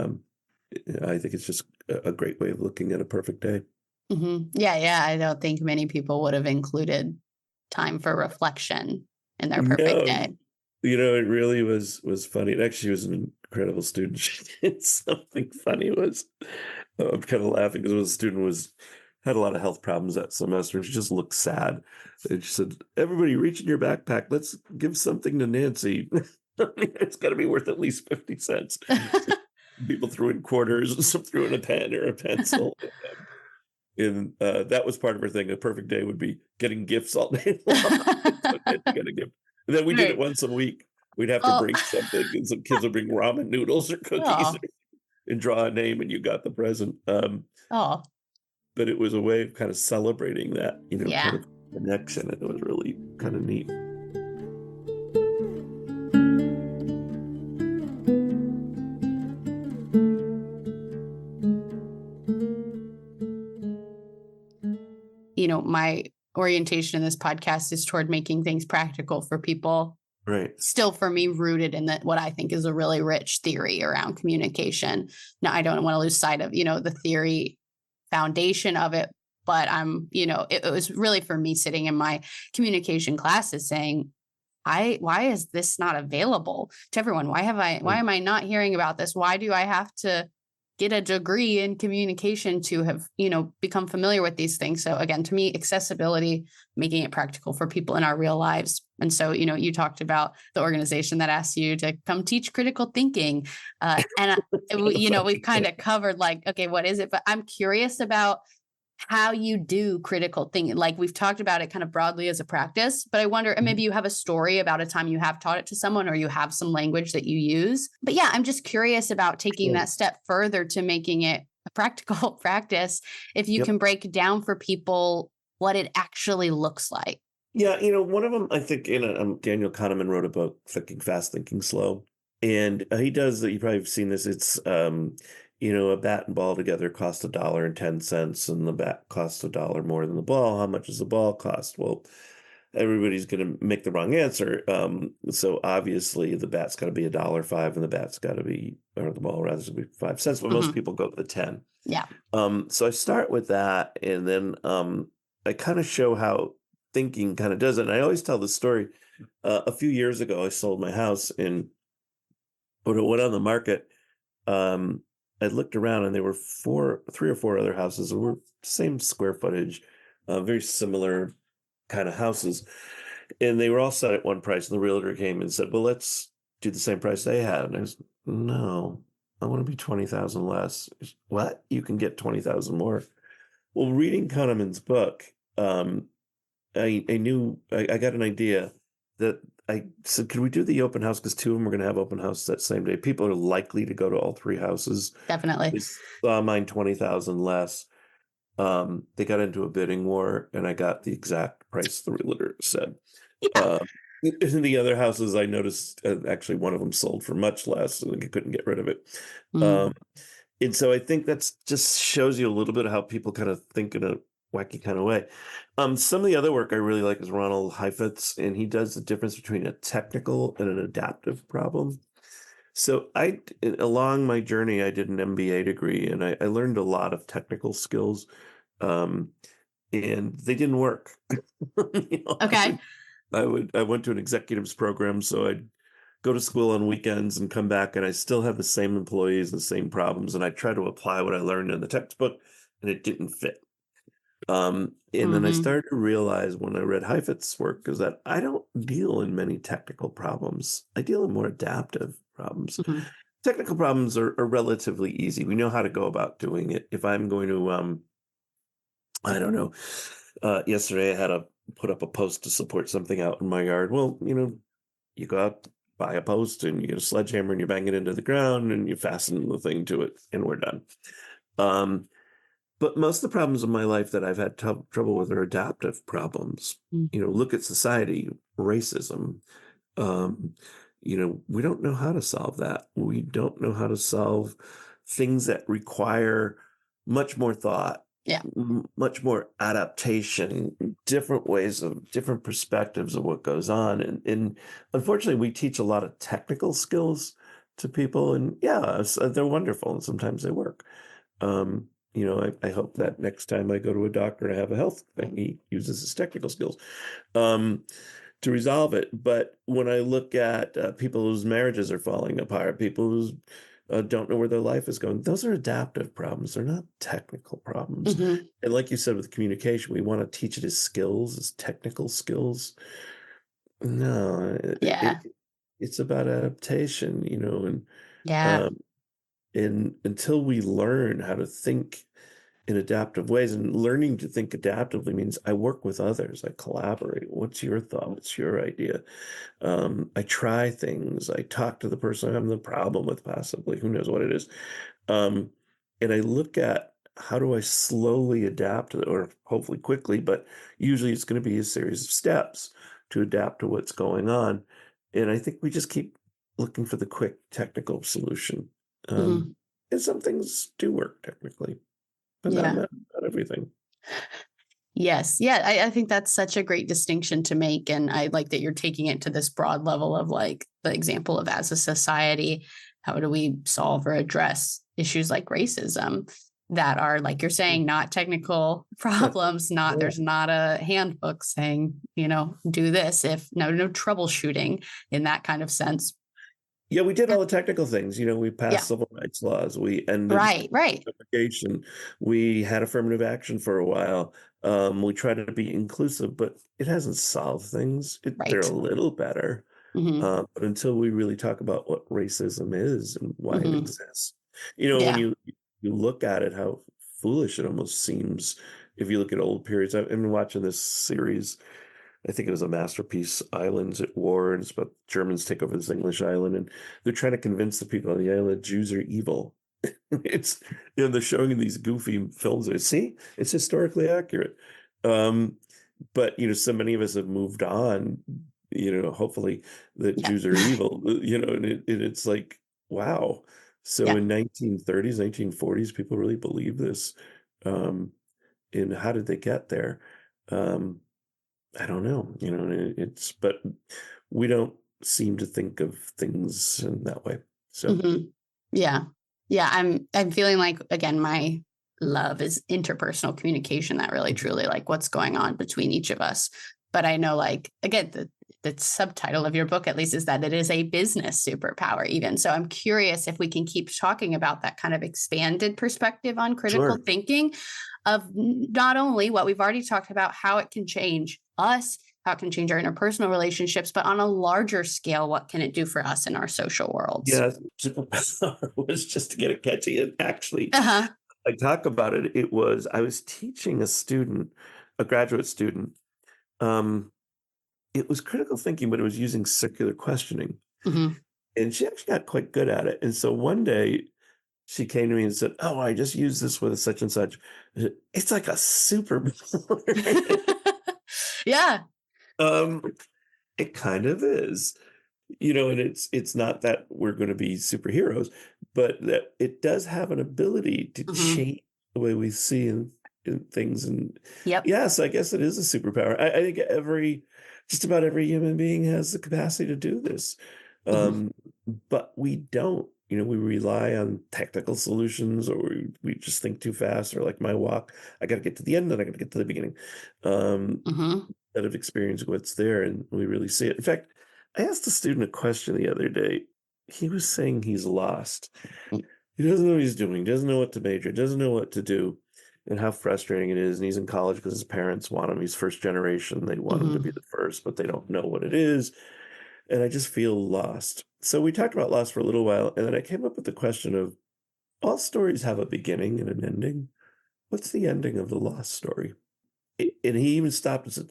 I think it's just a great way of looking at a perfect day. Yeah. I don't think many people would have included time for reflection in their perfect No, day. it really was funny. And actually, she was an incredible student. She did something funny. Was I'm kind of laughing because the student had a lot of health problems that semester, and she just looked sad. And she said, "Everybody, reach in your backpack. Let's give something to Nancy. It's got to be worth at least 50 cents." People threw in quarters, and some threw in a pen or a pencil. And that was part of her thing. A perfect day would be getting gifts all day long. So you get a gift. And then we did it Right. once a week. We'd have to Oh, bring something, and some kids would bring ramen noodles or cookies oh, and draw a name, and you got the present. oh, But it was a way of kind of celebrating that, kind yeah. of connection. And it was really kind of neat. My orientation in this podcast is toward making things practical for people. Right. Still, for me, rooted in that what I think is a really rich theory around communication. Now, I don't want to lose sight of, the theory foundation of it, but it was really for me sitting in my communication classes saying, why is this not available to everyone? Why am I not hearing about this? Why do I have to get a degree in communication to have, become familiar with these things? So again, to me, accessibility, making it practical for people in our real lives. And so, you talked about the organization that asked you to come teach critical thinking. We've kind of covered okay, what is it? But I'm curious about how you do critical thinking. Like we've talked about it kind of broadly as a practice, but I wonder, and maybe you have a story about a time you have taught it to someone or you have some language that you use. But yeah, I'm just curious about taking that step further to making it a practical practice. If you can break down for people what it actually looks like. Yeah, one of them, I think, Daniel Kahneman wrote a book, Thinking Fast, Thinking Slow. And he does, you probably have seen this. It's, a bat and ball together cost $1.10, and the bat costs $1 more than the ball. How much does the ball cost? Well, everybody's going to make the wrong answer. So obviously the bat's got to be $1.05, and the bat's got to be, or the ball rather, be 5 cents. But most people go to the 10. Yeah. So I start with that, and then I kind of show how thinking kind of does it. And I always tell this story. A few years ago, I sold my house, and when it went on the market, I looked around, and there were 3 or 4 other houses that were same square footage, very similar kind of houses, and they were all set at one price. And the realtor came and said, "Well, let's do the same price they had." And I was, "No, I want to be 20,000 less." What? You can get 20,000 more? Well, reading Kahneman's book, I knew I got an idea that I said, "Could we do the open house?" Because 2 of them were going to have open house that same day. People are likely to go to all 3 houses. Definitely. They saw mine 20,000 less. They got into a bidding war, and I got the exact price the realtor said. Yeah. In the other houses, I noticed actually one of them sold for much less, and I couldn't get rid of it. And so I think that's just shows you a little bit of how people kind of think in a wacky kind of way. Some of the other work I really like is Ronald Heifetz, and he does the difference between a technical and an adaptive problem. So along my journey, I did an MBA degree, and I learned a lot of technical skills, and they didn't work. Okay. I went to an executives program, so I'd go to school on weekends and come back, and I still have the same employees and the same problems, and I try to apply what I learned in the textbook, and it didn't fit. And then I started to realize when I read Heifetz's work is that I don't deal in many technical problems. I deal in more adaptive problems. Technical problems are relatively easy. We know how to go about doing it. If I'm going to, I don't know, yesterday I had to put up a post to support something out in my yard. Well, you go out, buy a post, and you get a sledgehammer, and you bang it into the ground, and you fasten the thing to it, and we're done. But most of the problems in my life that I've had trouble with are adaptive problems. Look at society, racism. We don't know how to solve that. We don't know how to solve things that require much more thought, much more adaptation, different perspectives of what goes on. And unfortunately, we teach a lot of technical skills to people, and they're wonderful, and sometimes they work. I hope that next time I go to a doctor and I have a health thing, he uses his technical skills um, to resolve it. But when I look at people whose marriages are falling apart, people who don't know where their life is going, those are adaptive problems. They're not technical problems. Mhm. And like you said, with communication, we want to teach it as skills, as technical skills. No, Yeah. it's about adaptation, Yeah. um, and until we learn how to think in adaptive ways, and learning to think adaptively means I work with others, I collaborate. What's your thought? What's your idea? I try things. I talk to the person I'm having the problem with, possibly. Who knows what it is? Um, and I look at how do I slowly adapt to it, or hopefully quickly, but usually it's going to be a series of steps to adapt to what's going on. And I think we just keep looking for the quick technical solution. Mhm. And some things do work technically, but Yeah. not everything. Yes. Yeah. I think that's such a great distinction to make. And I like that you're taking it to this broad level of like the example of as a society, how do we solve or address issues like racism that are, like you're saying, not technical problems, Yeah. there's not a handbook saying, do this if no troubleshooting in that kind of sense. Yeah, we did all the technical things. We Yeah. passed civil rights laws. We ended Right. Right. segregation. We had affirmative action for a while. We tried to be inclusive, but it hasn't solved things. They're a Right. little better. Hmm. But until we really talk about what racism is and why it Hmm. exists, when Yeah. you look at it, how foolish it almost seems. If you look at old periods, I've been watching this series. I think it was a masterpiece, Islands at War, and it's about Germans take over this English island, and they're trying to convince the people on the island Jews are evil. It's they're showing these goofy films. See, it's historically accurate. Um, but so many of us have moved on. Hopefully that Yeah. Jews are evil. And it's like wow. So Yeah. in 1930s, 1940s, people really believe this. Um, and how did they get there? Um, I don't know, but we don't seem to think of things in that way. So, Hmm. Yeah. Yeah. I'm feeling like, again, my love is interpersonal communication, that really truly like what's going on between each of us. But I know, like, again, the subtitle of your book, at least, is that it is a business superpower, even. So I'm curious if we can keep talking about that kind of expanded perspective on critical sure. thinking of not only what we've already talked about, how it can change us, how it can change our interpersonal relationships, but on a larger scale, what can it do for us in our social worlds? Yeah, superpower was just to get it catchy. And actually, Uh-huh. I talk about it. I was teaching a student, a graduate student. Um, it was critical thinking, but it was using circular questioning. Hmm. And she actually got quite good at it. And so one day she came to me and said, "Oh, I just used this with such and such." It's like a superpower. Yeah. um, it kind of is. And it's not that we're going to be superheroes, but that it does have an ability to Hmm. change the way we see in things. And Yep. yes, I guess it is a superpower. I think just about every human being has the capacity to do this. Hmm. Um, but we don't. We rely on technical solutions, or we just think too fast, or like my walk, I got to get to the end, then I got to get to the beginning. Hmm. Instead of experiencing what's there, and we really see it. In fact, I asked a student a question the other day. He was saying he's lost. He doesn't know what he's doing, doesn't know what to major, doesn't know what to do, and how frustrating it is. And he's in college because his parents want him. He's first generation. They want him to be Hmm. the first, but they don't know what it is. And I just feel lost. So we talked about lost for a little while, and then I came up with the question of all stories have a beginning and an ending. What's the ending of the lost story? And he even stopped and said,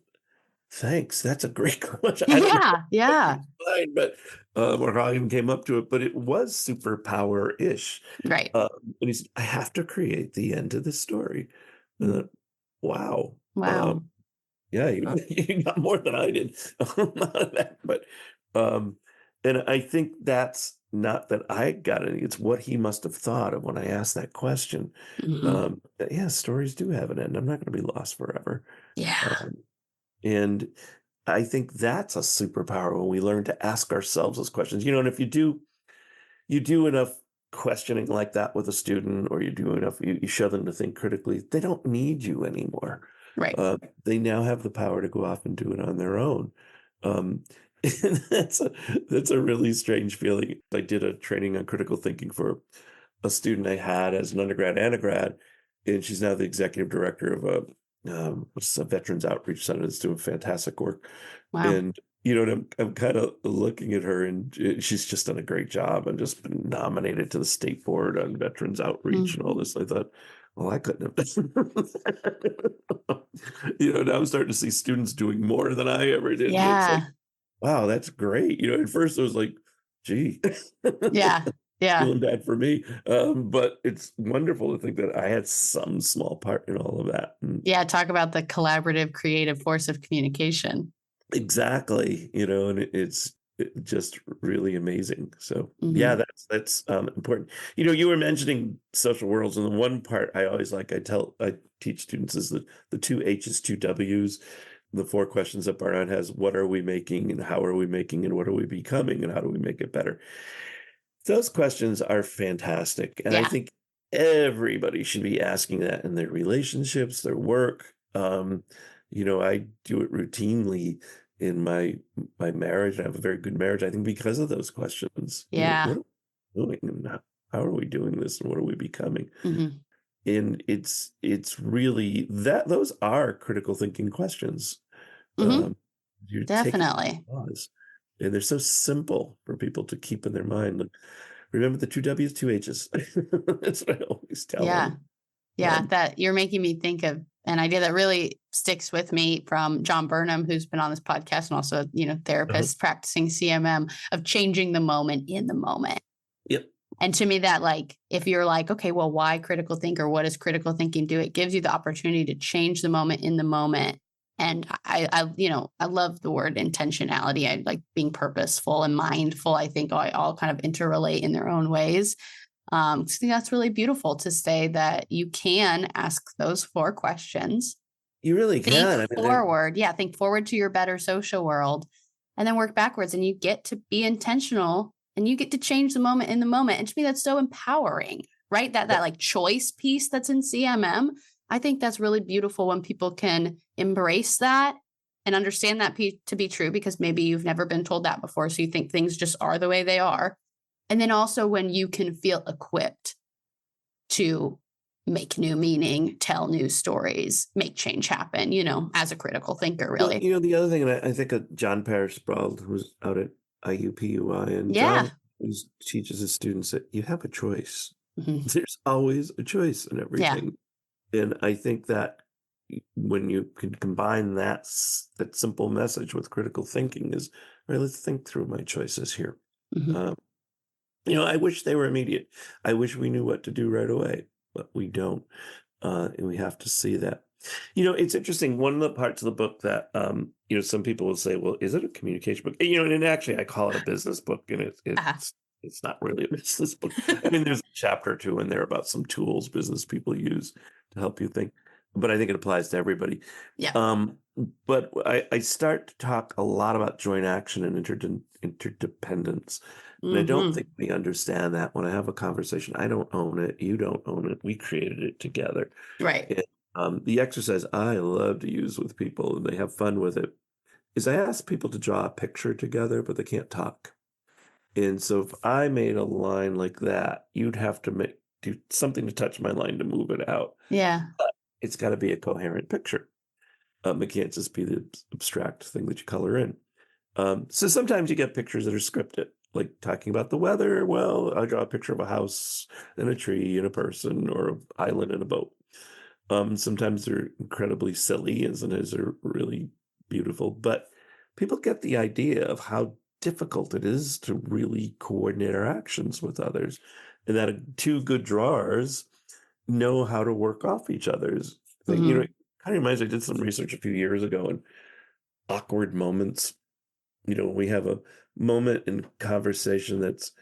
"Thanks. That's a great question." I don't know Yeah. what Yeah. came to mind, but or how I even came up to it, but it was superpower-ish. Right. And he said, "I have to create the end of the story." And then, wow. Wow. Yeah, you, you got more than I did out of that. But um, and I think that's not that I got it. It's what he must have thought of when I asked that question. Hmm. That, yeah, stories do have an end. I'm not going to be lost forever. Yeah. Um, and I think that's a superpower when we learn to ask ourselves those questions. And if you do enough questioning like that with a student, or you do enough, you show them to think critically, they don't need you anymore. Right. They now have the power to go off and do it on their own. And that's a really strange feeling. I did a training on critical thinking for a student I had as an undergrad and a grad, and she's now the executive director of a veterans outreach center that's doing fantastic work. Wow. And and I'm kind of looking at her, and she's just done a great job and just been nominated to the state board on veterans outreach and all this. I thought, well, I couldn't have done that. Now I'm starting to see students doing more than I ever did. Yeah. It's like, wow, that's great. At first I was like, gee, Yeah. Yeah. feeling bad for me. But it's wonderful to think that I had some small part in all of that. And Yeah. Talk about the collaborative, creative force of communication. exactly, and it's just really amazing. So Mhm. yeah, that's important. You were mentioning social worlds, and the one part I always I teach students is the two H's, two W's. The four questions that Barnard has: what are we making, and how are we making, and what are we becoming, and how do we make it better? Those questions are fantastic, and I Yeah. think everybody should be asking that in their relationships, their work. I do it routinely in my marriage. I have a very good marriage, I think, because of those questions. Yeah. What are we doing, and how are we doing this, and what are we becoming? Mhm. And it's really that those are critical thinking questions. Mhm. You're taking Definitely. pause, and they're so simple for people to keep in their mind. Like, remember the two W's, two H's. That's what I always tell Yeah. them. Yeah. Um, That you're making me think of an idea that really sticks with me from John Burnham, who's been on this podcast and also, therapist practicing CMM, of changing the moment in the moment. Yep. And to me, that if you're like, okay, well, why critical thinker? What does critical thinking do? It gives you the opportunity to change the moment in the moment. And I love the word intentionality. I like being purposeful and mindful. I think all kind of interrelate in their own ways. I think that's really beautiful to say that you can ask those four questions. You really can. Think forward. Yeah. Think forward to your better social world, and then work backwards. And you get to be intentional, and you get to change the moment in the moment. And to me, that's so empowering, right? That choice piece that's in CMM. I think that's really beautiful when people can embrace that and understand that to be true, because maybe you've never been told that before. So you think things just are the way they are. And then also when you can feel equipped to make new meaning, tell new stories, make change happen, as a critical thinker, really. The other thing, and I think of John Parrish-Sproull, who's out at IUPUI, and Yeah. John teaches his students that you have a choice. Mhm. There's always a choice in everything. And I think that when you can combine that simple message with critical thinking is, all right, let's think through my choices here. Mhm. I wish they were immediate. I wish we knew what to do right away, but we don't. And we have to see that. It's interesting. One of the parts of the book that, some people will say, well, is it a communication book? And actually I call it a business book, and it's not really a business book. I mean, there's a chapter or two in there about some tools business people use to help you think, but I think it applies to everybody. Yeah. But I start to talk a lot about joint action and interdependence. And I don't Mhm. think we understand that. When I have a conversation, I don't own it. You don't own it. We created it together. Right. And the exercise I love to use with people, and they have fun with it, is I ask people to draw a picture together, but they can't talk. And so if I made a line like that, you'd have to do something to touch my line to move it out. Yeah. It's got to be a coherent picture. It can't just be the abstract thing that you color in. So sometimes you get pictures that are scripted, like talking about the weather. Well, I draw a picture of a house and a tree and a person, or an island and a boat. Sometimes they're incredibly silly, and sometimes they're really beautiful. But people get the idea of how difficult it is to really coordinate our actions with others, and that two good drawers know how to work off each other's thing. Mhm. It kind of reminds me, I did some research a few years ago on awkward moments. We have a moment in conversation it's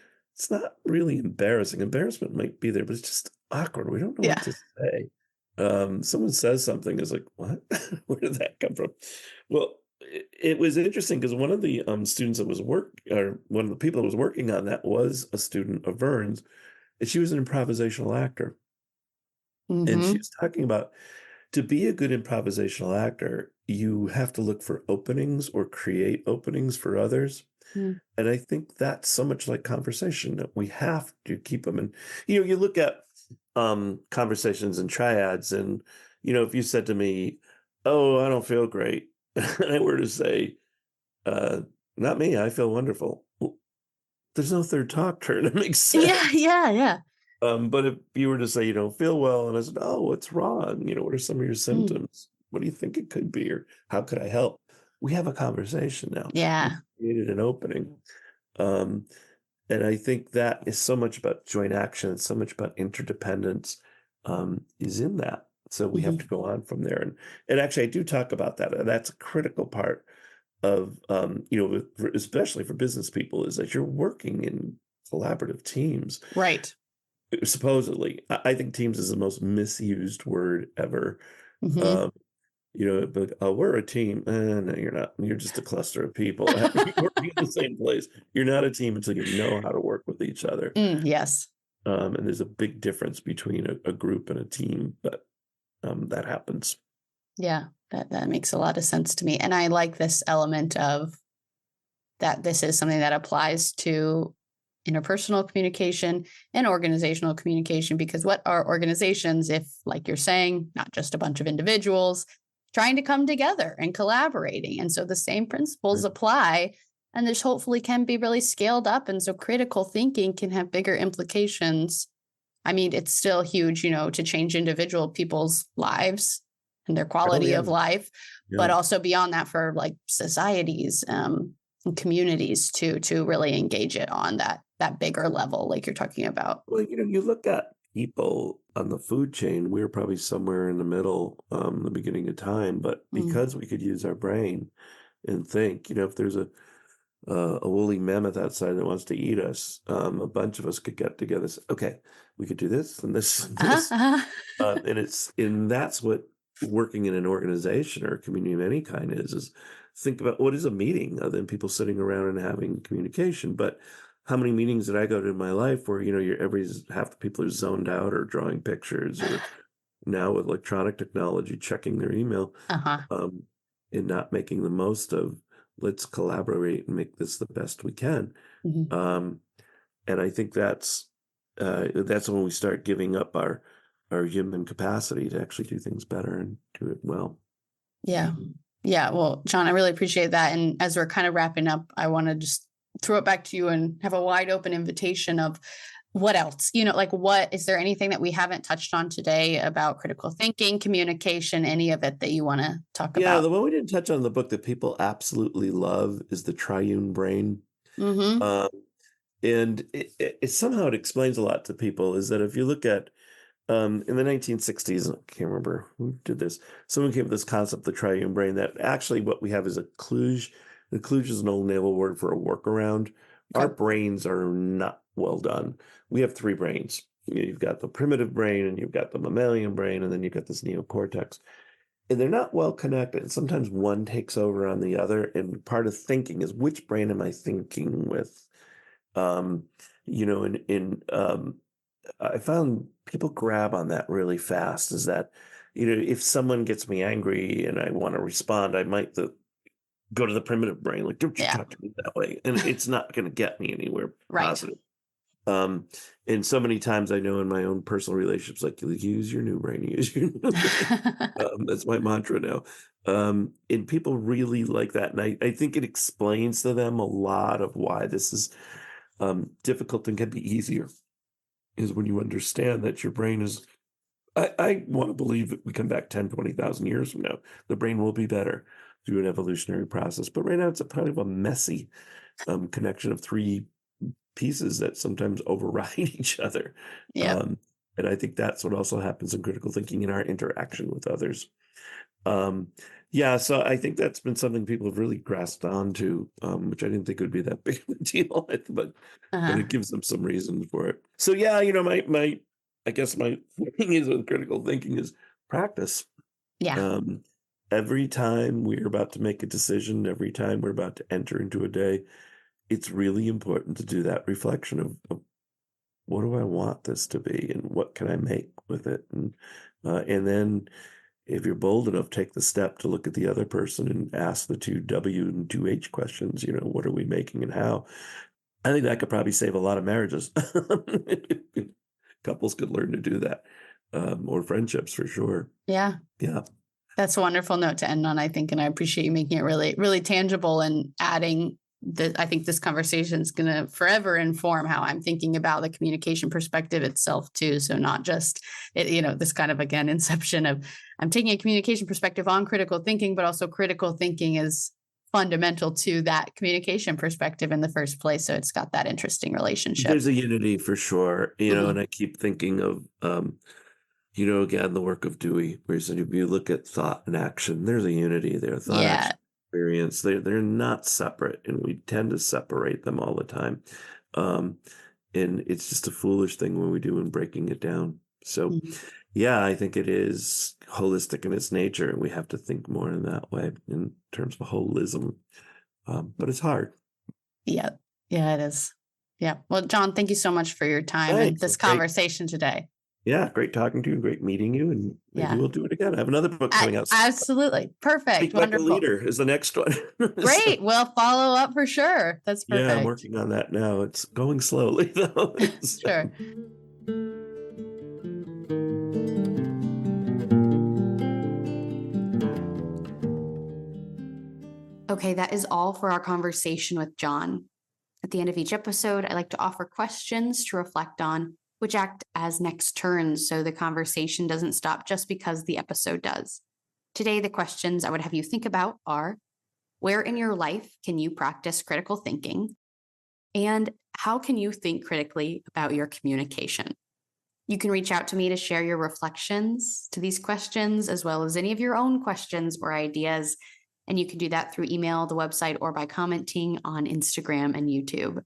not really embarrassing. Embarrassment might be there, but it's just awkward. We don't know Yeah. what to say. Someone says something, is like, what? Where did that come from? Well, it was interesting because one of the students that was one of the people that was working on that was a student of Vern's. and she was an improvisational actor. And she Mm-hmm. was talking about, to be a good improvisational actor, you have to look for openings or create openings for others. And I think that's so much like conversation, that we have to keep them. And, you look at conversations and triads, and, if you said to me, oh, I don't feel great, and I were to say, not me, I feel wonderful. Well, there's no third talk turn. It makes sense. Yeah. But if you were to say you don't feel well, and I said, oh, what's wrong? What are some of your symptoms? What do you think it could be? Or how could I help? We have a conversation now. Yeah. We created an opening. Um, and I think that is so much about joint action, so much about interdependence, is in that. So we have to go on from there. And actually, I do talk about that. And that's a critical part of, especially for business people, is that you're working in collaborative teams. Right. Supposedly, I think teams is the most misused word ever. Mm-hmm. But we're a team. No, you're not. You're just a cluster of people working in the same place. You're not a team until you know how to work with each other. Yes. And there's a big difference between a group and a team, but that happens. Yeah, that makes a lot of sense to me. And I like this element of that this is something that applies to interpersonal communication and organizational communication, because what are organizations if, like you're saying, not just a bunch of individuals trying to come together and collaborating? And so the same principles apply, and this hopefully can be really scaled up. And so critical thinking can have bigger implications. I mean, it's still huge, to change individual people's lives and their quality of life, but also beyond that for like societies and communities to really engage it on that bigger level, like you're talking about. Well, you look at people on the food chain, we were probably somewhere in the middle, the beginning of time, but because we could use our brain and think, if there's a woolly mammoth outside that wants to eat us, a bunch of us could get together. Say, okay, we could do this and this and this. And that's what working in an organization or a community of any kind is think about what is a meeting other than people sitting around and having communication. But how many meetings did I go to in my life where, half the people are zoned out or drawing pictures, or now with electronic technology, checking their email, and not making the most of, let's collaborate and make this the best we can. And I think that's when we start giving up our human capacity to actually do things better and do it well. Yeah. Well, John, I really appreciate that. And as we're kind of wrapping up, I want to just throw it back to you and have a wide open invitation of what else, what is there anything that we haven't touched on today about critical thinking, communication, any of it that you want to talk about? Yeah, the one we didn't touch on in the book that people absolutely love is the triune brain. And somehow it explains a lot to people, is that if you look at in the 1960s, I can't remember who did this, someone came up with this concept, the triune brain, that actually what we have is a kludge. The kludge is an old naval word for a workaround. Okay. Our brains are not well done. We have three brains. You've got the primitive brain, and you've got the mammalian brain, and then you've got this neocortex. And they're not well connected. Sometimes one takes over on the other. And part of thinking is, which brain am I thinking with? I found people grab on that really fast, is that, if someone gets me angry and I want to respond, I might go to the primitive brain, like, don't you talk to me that way. And it's not going to get me anywhere positive. And so many times I know in my own personal relationships, like, use your new brain, use your new brain. That's my mantra now. And people really like that. And I think it explains to them a lot of why this is difficult and can be easier, is when you understand that your brain is, I want to believe that we come back 10, 20,000 years from now, the brain will be better through an evolutionary process. But right now it's a kind of a messy connection of three pieces that sometimes override each other. And I think that's what also happens in critical thinking, in our interaction with others. So I think that's been something people have really grasped onto, which I didn't think would be that big of a deal, but it gives them some reasons for it. So I guess my thing is with critical thinking is practice. Every time we're about to make a decision, every time we're about to enter into a day, it's really important to do that reflection of what do I want this to be, and what can I make with it? And then if you're bold enough, take the step to look at the other person and ask the two W and two H questions. What are we making and how? I think that could probably save a lot of marriages. Couples could learn to do that, or friendships for sure. Yeah. Yeah. That's a wonderful note to end on, I think. And I appreciate you making it really, really tangible and adding I think this conversation is going to forever inform how I'm thinking about the communication perspective itself too. So not just, this kind of, again, inception of I'm taking a communication perspective on critical thinking, but also critical thinking is fundamental to that communication perspective in the first place. So it's got that interesting relationship. There's a unity for sure, and I keep thinking of, again, the work of Dewey, where he said, if you look at thought and action, there's a unity there. Thought, action, experience, they're not separate, and we tend to separate them all the time. And it's just a foolish thing when we do in breaking it down. So, yeah, I think it is holistic in its nature, and we have to think more in that way in terms of holism. But it's hard. Yeah, it is. Yeah. Well, John, thank you so much for your time and this conversation today. Yeah, great talking to you. Great meeting you, and maybe we'll do it again. I have another book coming out. Absolutely. Perfect. Speak Wonderful. Like a Leader is the next one. Great. We'll follow up for sure. That's perfect. Yeah, I'm working on that now. It's going slowly, though. Sure. Okay, that is all for our conversation with John. At the end of each episode, I like to offer questions to reflect on, which act as next turns so the conversation doesn't stop just because the episode does. Today, the questions I would have you think about are, where in your life can you practice critical thinking? And how can you think critically about your communication? You can reach out to me to share your reflections to these questions, as well as any of your own questions or ideas. And you can do that through email, the website, or by commenting on Instagram and YouTube.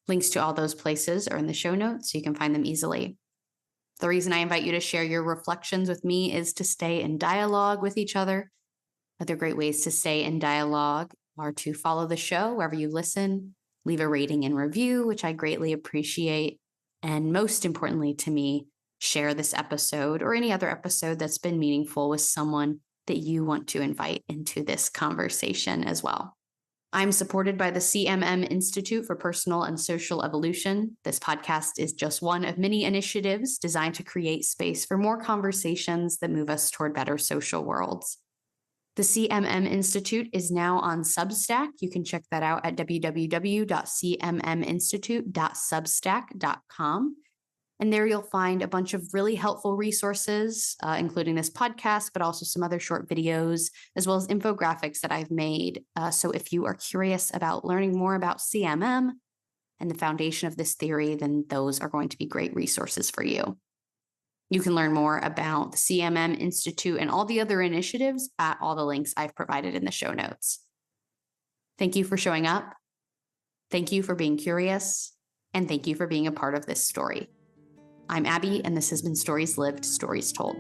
Links to all those places are in the show notes, so you can find them easily. The reason I invite you to share your reflections with me is to stay in dialogue with each other. Other great ways to stay in dialogue are to follow the show wherever you listen, leave a rating and review, which I greatly appreciate, and most importantly to me, share this episode or any other episode that's been meaningful with someone that you want to invite into this conversation as well. I'm supported by the CMM Institute for Personal and Social Evolution. This podcast is just one of many initiatives designed to create space for more conversations that move us toward better social worlds. The CMM Institute is now on Substack. You can check that out at www.cmminstitute.substack.com. And there you'll find a bunch of really helpful resources, including this podcast, but also some other short videos, as well as infographics that I've made. So if you are curious about learning more about CMM and the foundation of this theory, then those are going to be great resources for you. You can learn more about the CMM Institute and all the other initiatives at all the links I've provided in the show notes. Thank you for showing up. Thank you for being curious. And thank you for being a part of this story. I'm Abbie, and this has been Stories Lived, Stories Told.